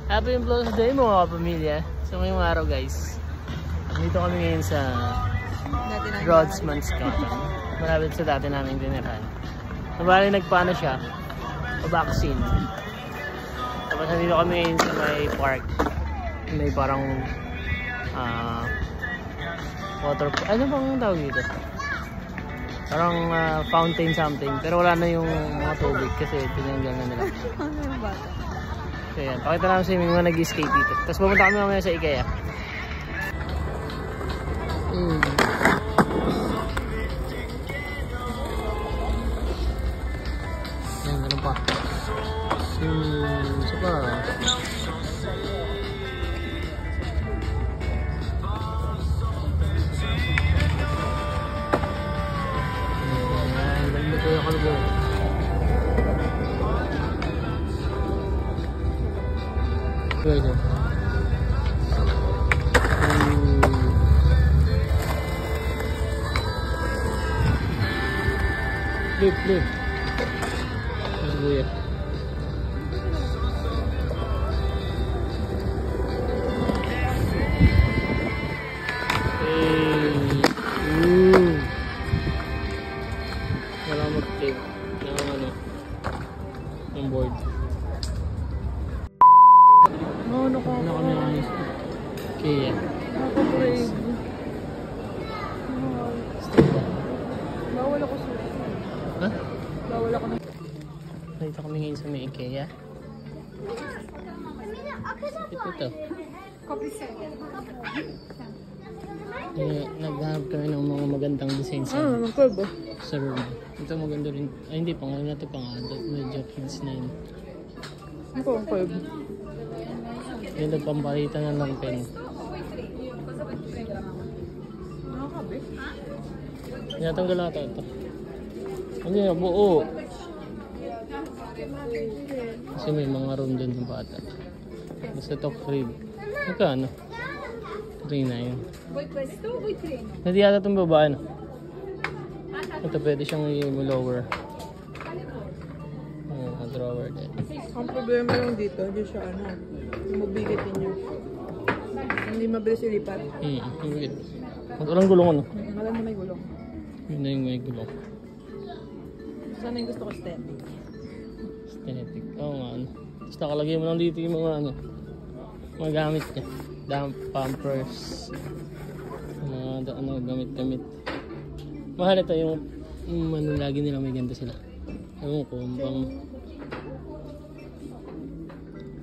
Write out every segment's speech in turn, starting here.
Happy Implosion Day mga kapamilya. So ngayong araw guys, dito kami ngayon sa Broadsman's Cotton. Malapit sa dati naming dinirahan. Nabali nagpaano siya, vaccine. Tapos nandito kami ngayon sa may park. May parang water, ano bang tawag dito? Parang fountain something. Pero wala na yung mga tubig kasi tinanggal na nila. So yan, pakita namin sa inyo mga nag-skate dito. Tapos pupunta kami mamaya sa IKEA. Yan, ganun pa. Isa pa. Yan, ganun dito yung kalbo. Pwede. Flip. Masbuya. Wala mag-flip. Ang board. Ano ko? Ano kami ang IKEA? Nakabrave. Bawal ako sa... Ha? Bawal ako na... Dito kami ngayon sa may IKEA. Ito. Naghanap kami ng mga magandang design sa room. Ito maganda rin. Ay hindi, pang ano na ito, pang adult. Medyo kids na yun. Ito ang curve. Yung nagpampalitan na ng pen. Tinatanggal ata ito. Hindi na, buo. Kasi may mga room dun yung bata. Basta top crib. Magkano? 3.9. Hindi yata itong babae, no? Ito pwede siyang i-lower. Drawer din. Ang problema lang dito, hindi siya mabigatin niya. Hindi mabilis ilipat. Mabigit. Walang gulong ano? Wala na may gulong. Yun na yung may gulong. Sana yung gusto ko aesthetic. Aesthetic. Oo nga ano. Tapos nakalagay mo lang dito yung mga mga gamit niya. Pampers. Mga gamit-gamit. Mahal ito yung lagi nila may ganda sila. Ewan ko, bang...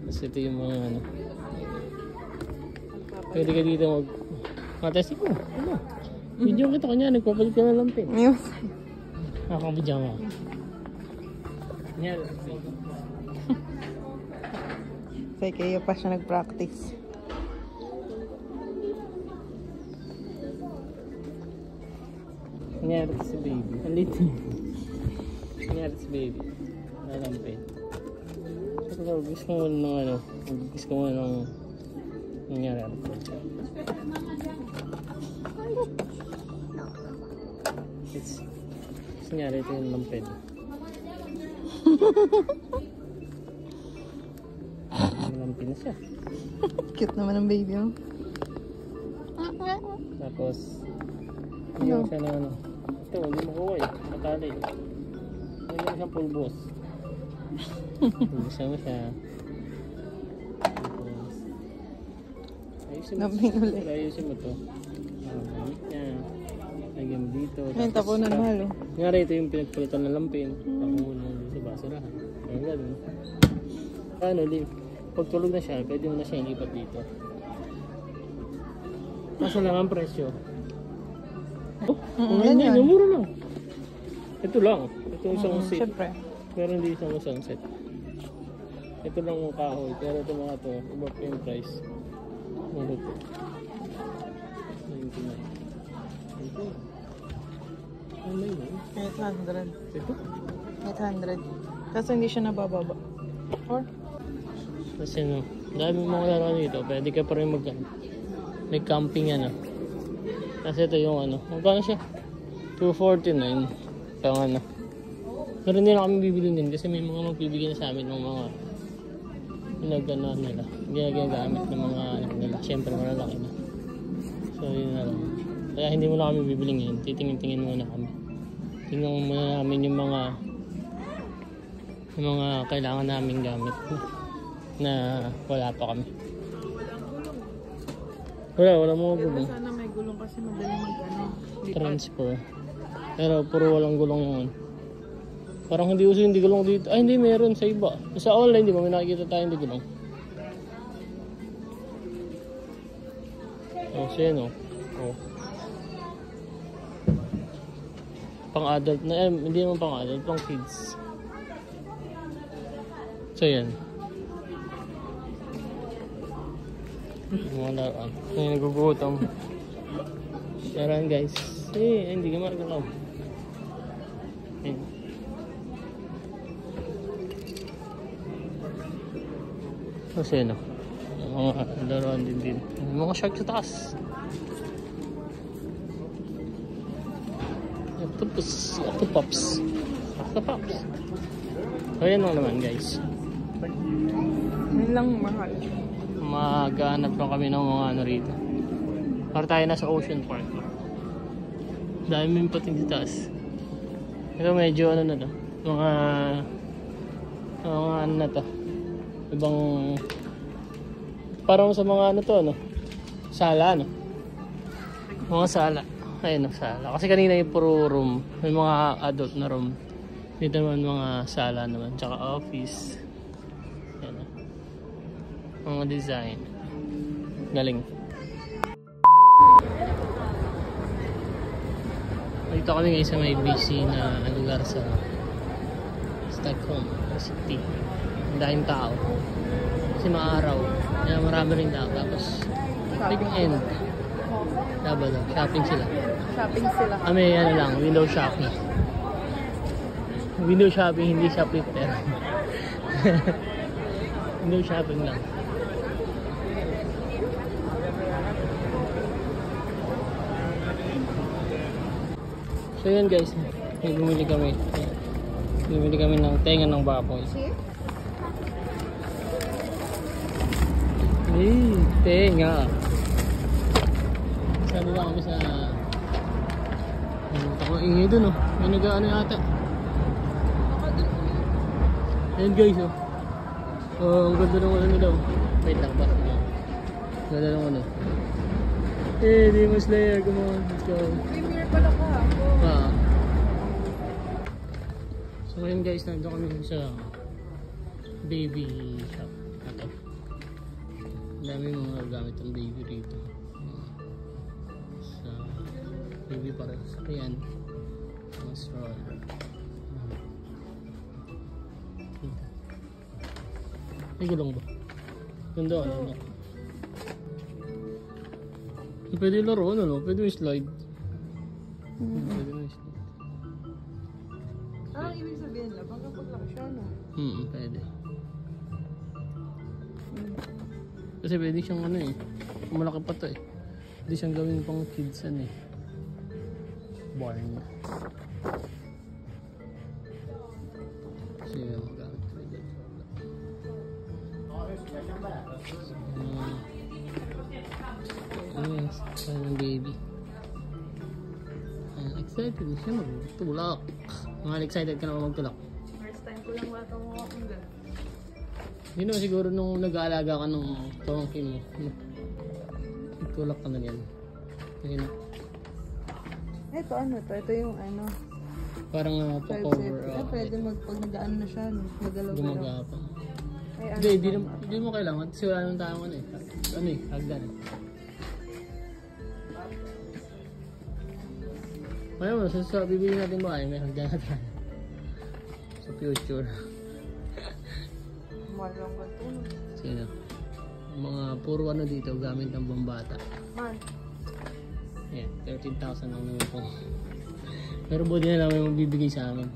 Kasi ito yung mga pwede ka dito mag-testing ko. Video kita kanya, nagpapalit ka na lang pin. Nakakabidya mo. Sa IKEA pa siya nag-practice. Nangyari si baby. Andito. Nangyari si baby. Nalampin. So, gusto ko muna ng gusto ko muna ng nangyari ako. Nangyari ito yung lampin. Lampin na siya. Cute naman ang baby mo. Tapos, hindi siya na ito, hindi mo kuha eh. Matali. Hindi mo siyang pulbos. Pulbosan mo siya. Ayusin mo ito. Gamit niya. Lagyan mo dito. Ayun, tapo na mahal. Ngari ito yung pinagpalitan ng lampin. Tapo mo na sa basurahan. Ayun gano'n. Pag tulog na siya, pwede mo na siya ilipat dito. Kaso lang ang presyo. Ngayon, mura lang. Ito lang. Ito isang set. Siyempre. Pero hindi isang set. Ito lang yung kahoy. Pero ito mga to, iba pa yung price. Ano ito? 99. Ito. Ano yun? 800. Ito? 800. Kaso hindi siya nabababa. Or? Kasi dahil may mga laro dito, pwede ka pa rin may camping Kasi ito yung magkano siya? 249. Pang Pero hindi na kami bibili din kasi may mga magbibigay na sa amin ng mga pinagano nila, ginagamit ng mga anak nila. Siyempre malalaki na. So yun na lang. Kaya hindi muna kami bibili ngayon. Titingin-tingin muna kami. Tingnan muna namin yung mga kailangan naming gamit na wala pa kami. Wala mga gulong. Sana may gulong kasi madali Transfer. Pero puro walang gulong yun. Parang hindi uso hindi gulong dito. Ay hindi, meron sa iba. Sa online di ba may nakikita tayo hindi gulong. Oh, siya no. Oh. Pang adult na hindi naman pang adult, pang kids. So yan. Mga laruan. Ay, nagugutom. Laruan guys. Hindi ka magalaw. Ayan. Kasi ano, mga laruan din. Mga shark sa taas. Octopops. So yan lang naman guys. Yun lang mahal. Maghanap lang kami ng mga ano rito. Para tayo nasa Ocean Park. Dahil may pating sa taas. Ito medyo ano na to. Mga ano na to. Ibang parang sa mga ano to ano. Sala no. Mga sala. Ayun sala. Kasi kanina yung puro room. May mga adult na room. Dito naman mga sala naman. Tsaka office. Yan. Mga design. Galing. Dito kami ngayon sa may busy na lugar sa Stockholm City. Ang daming tao. Kasi maaraw. Kaya marami rin tao. Tapos weekend. Sabado. Shopping sila. Shopping sila. May ano lang. Window shopping. Window shopping. Hindi shoplifter. Window shopping lang. So yun guys, bumili kami ng tenga ng baboy. Tenga. Sabi lang kami sa takong ingay dun oh. May nag-ano yata. Ayan guys oh. Ang ganda ng ano daw. Wait lang ba? Ganda ng ano. Demon Slayer, come on, let's go. Premier pala ka. So ngayon guys, nandun kami sa baby shop. Ito. Ang dami mga gamit ng baby rito. Sa baby para sa ayan. Mga stroller. May gulong ba? Ganda ano? Pwede laro ano? Pwede yung slide. Pwede yung slide. Ibig sabihin lang, baka paglaki siya, no? Pwede. Kasi pwede siyang ano eh. Malaki pa to eh. Pwede siyang gawin pang kids ano eh. Barn. Kasi yung magamit ko rin. Yes, parang baby. Excited na siya magtulak. Mga excited ka na magtulak. First time ko lang bata mo akong gano'n. Hindi naman siguro nung nag-aalaga ka nung pamangkin mo. Magtulak ka na yan. Kasi na. Ito ano to? Ito yung ano. Parang pa-cover. Pwede pag nag-ano na siya, no? Magalaw-galaw. Gumagapa. Ay, Hindi mo kailangan. Kasi wala nang tao ano eh. Ano eh, hagdan. Ayaw mo, sa bibili natin ba ay may hagdan na tayo. Sa future. Malang ba ito? Sino? Mga puro ano dito, gamit ng bambata. Man. Ayan, 13,000 lang naman po. Pero buti na lang may magbibigay sa amin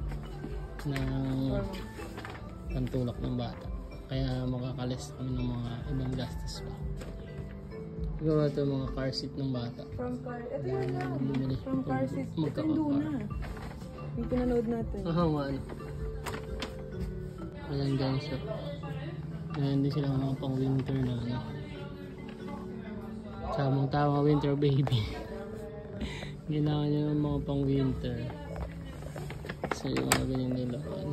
ng pantulak ng bata. Kaya makakalis kami ng mga ibang gastos pa. Siguro ito mga car seat ng bata. Ito yun lang. From car seat. Ito yung Duna. Yung pinanood natin. Ano. Ayan guys. Meron din sila mga pang winter na ano. Tamang tama winter baby. Ginawa niya ng mga pang winter. So yung mga ganyan nilaruan.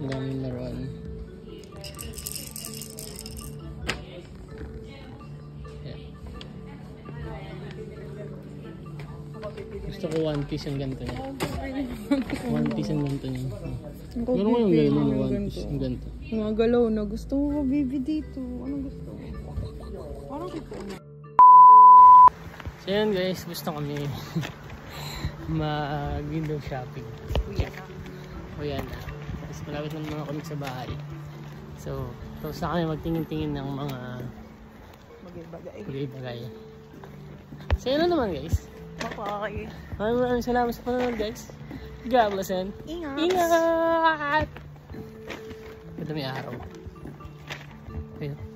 Ang daming laruan. Yeah. Gusto ko one piece yung ganito niya. One piece yung ganito niya. Meron ko yung gano'n yung one piece yung ganito. Mga galaw na gusto mo ba baby dito? Anong gusto mo? Parang gusto mo. So yun guys, gusto kami mag-window shopping. O yan na. Tapos malapit naman mga kami sa bahay. So, tapos na kami magtingin-tingin ng mga bagay-bagay. So yun na naman guys. Okay. Maraming salamat sa panonood guys. God bless and Ingat! ingat! Ito may araw. Ayun.